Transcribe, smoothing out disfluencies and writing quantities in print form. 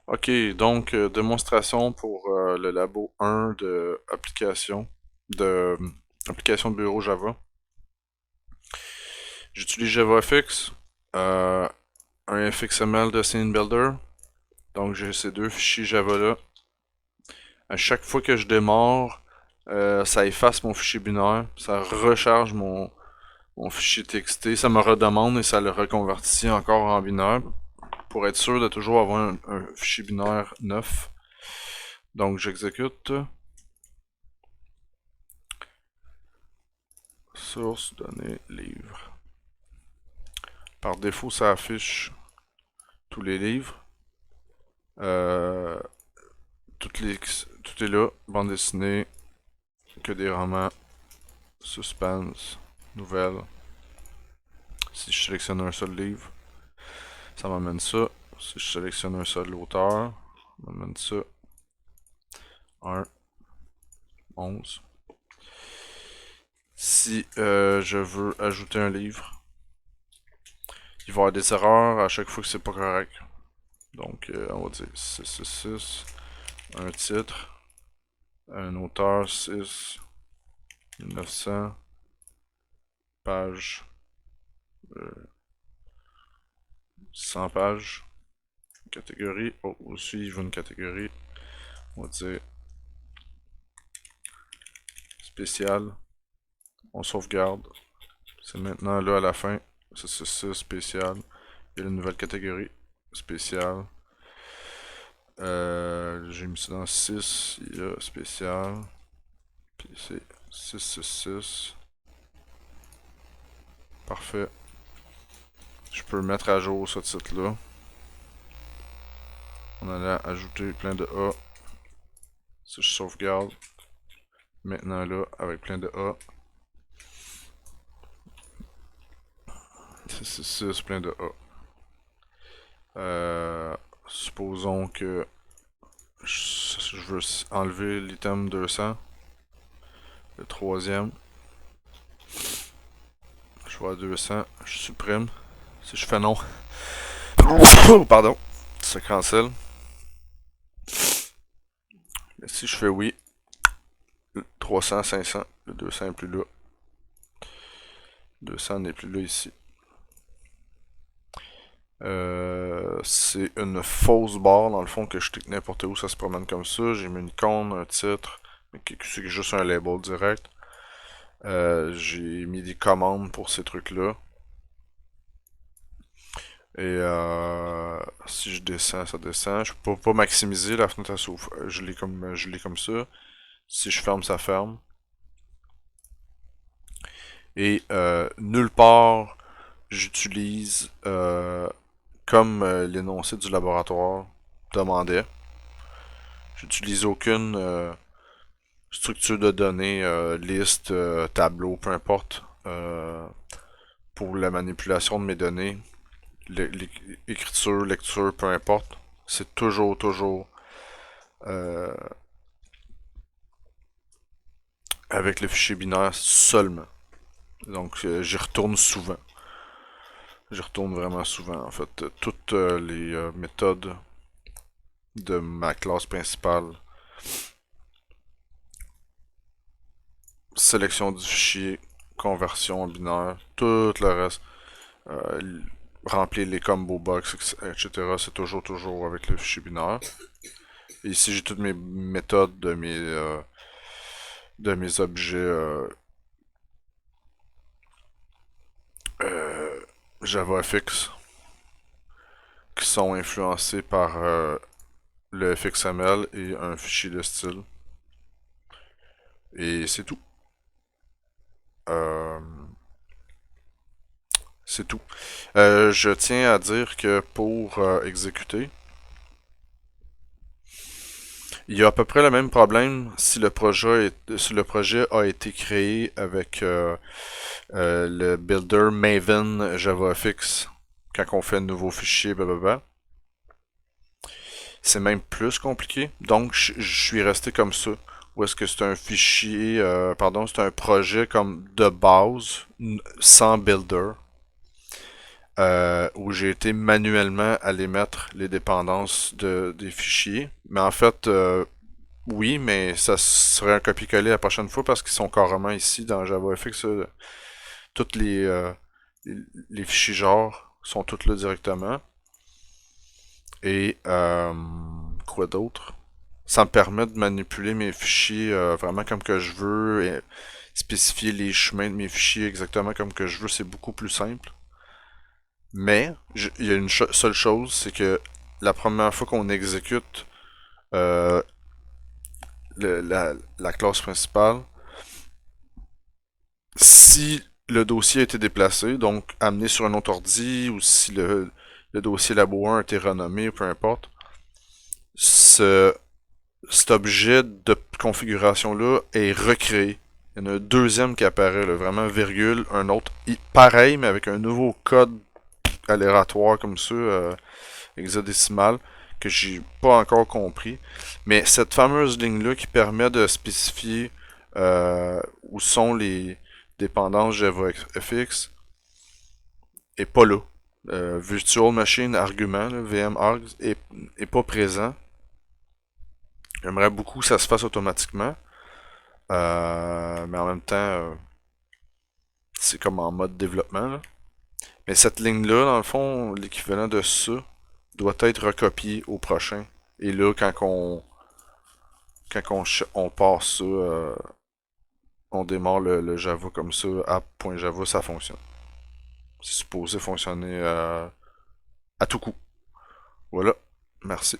Ok, donc démonstration pour le labo 1 de application de bureau Java. J'utilise JavaFX, euh, un FXML de Scene Builder, donc j'ai ces deux fichiers Java là. À chaque fois que je démarre, ça efface mon fichier binaire, ça recharge mon fichier TXT, ça me redemande et ça le reconvertit encore en binaire pour être sûr de toujours avoir un fichier binaire neuf. Donc j'exécute. Source, données, livre. Par défaut, ça affiche tous les livres. Euh, tout est là. Bande dessinée, que des romans, suspense, nouvelles. Si je sélectionne un seul livre, ça m'amène ça. Si je sélectionne un seul auteur, ça m'amène ça. 1, 11. Si je veux ajouter un livre, il va y avoir des erreurs à chaque fois que c'est pas correct. Donc, on va dire 666, un titre, un auteur 6, 1900, page, 100 pages, catégorie. Oh, aussi, je veux une catégorie. On va dire spécial. On sauvegarde. C'est maintenant là à la fin. C'est ça, spécial. Il y a une nouvelle catégorie. Spécial. J'ai mis ça dans 6. Il y a spécial. Puis c'est 666. Parfait. Je peux mettre à jour ce titre-là. On allait ajouter plein de A. Si je sauvegarde. Maintenant là, avec plein de A. 666, plein de A. Supposons que je veux enlever l'item 200, le troisième. Je vois 200, je supprime. Si je fais non, pardon, ça cancelle. Mais si je fais oui, le 300, 500, le 200 n'est plus là. 200 n'est plus là ici. C'est une fausse barre dans le fond que je clique n'importe où, ça se promène comme ça. J'ai mis une icône, un titre, mais c'est juste un label direct. J'ai mis des commandes pour ces trucs-là. Et si je descends, ça descend. Je peux pas maximiser la fenêtre à souffle. Je l'ai comme ça. Si je ferme, ça ferme. Et nulle part, j'utilise comme l'énoncé du laboratoire demandait. J'utilise aucune structure de données, liste, tableau, peu importe, pour la manipulation de mes données. Écriture, lecture, peu importe. C'est toujours euh, avec le fichier binaire seulement. Donc j'y retourne souvent. J'y retourne vraiment souvent. En fait, toutes les méthodes de ma classe principale, sélection du fichier, conversion en binaire, tout le reste, euh, remplir les combo box, etc. C'est toujours avec le fichier binaire. Et ici j'ai toutes mes méthodes de mes objets euh, JavaFX qui sont influencés par le FXML et un fichier de style. Et c'est tout. Euh, c'est tout. Je tiens à dire que pour exécuter, il y a à peu près le même problème si le projet a été créé avec le builder Maven JavaFX quand on fait un nouveau fichier, blablabla. C'est même plus compliqué. Donc, je suis resté comme ça. Ou est-ce que c'est un fichier, pardon, c'est un projet comme de base, sans builder. où j'ai été manuellement aller mettre les dépendances des fichiers. Mais en fait, oui, mais ça serait un copier-coller la prochaine fois parce qu'ils sont carrément ici dans JavaFX. Toutes les, les fichiers genres sont tous là directement. Et quoi d'autre? Ça me permet de manipuler mes fichiers vraiment comme que je veux et spécifier les chemins de mes fichiers exactement comme que je veux. C'est beaucoup plus simple. Mais il y a une seule chose, c'est que la première fois qu'on exécute euh, la classe principale, si le dossier a été déplacé, donc amené sur un autre ordi, ou si le dossier Labo 1 a été renommé, peu importe, ce, cet objet de configuration-là est recréé. Il y en a un deuxième qui apparaît, là, vraiment virgule, un autre pareil, mais avec un nouveau code aléatoire comme ça, hexadécimal, que j'ai pas encore compris. Mais cette fameuse ligne-là qui permet de spécifier où sont les dépendances JavaFX est pas là. Virtual Machine Argument, là, VMArgs, est pas présent. J'aimerais beaucoup que ça se fasse automatiquement. Mais en même temps, c'est comme en mode développement. Là. Mais cette ligne-là, dans le fond, l'équivalent de ça doit être recopié au prochain. Et là, quand on passe ça, on démarre le Java comme ça, app.java, ça fonctionne. C'est supposé fonctionner à tout coup. Voilà. Merci.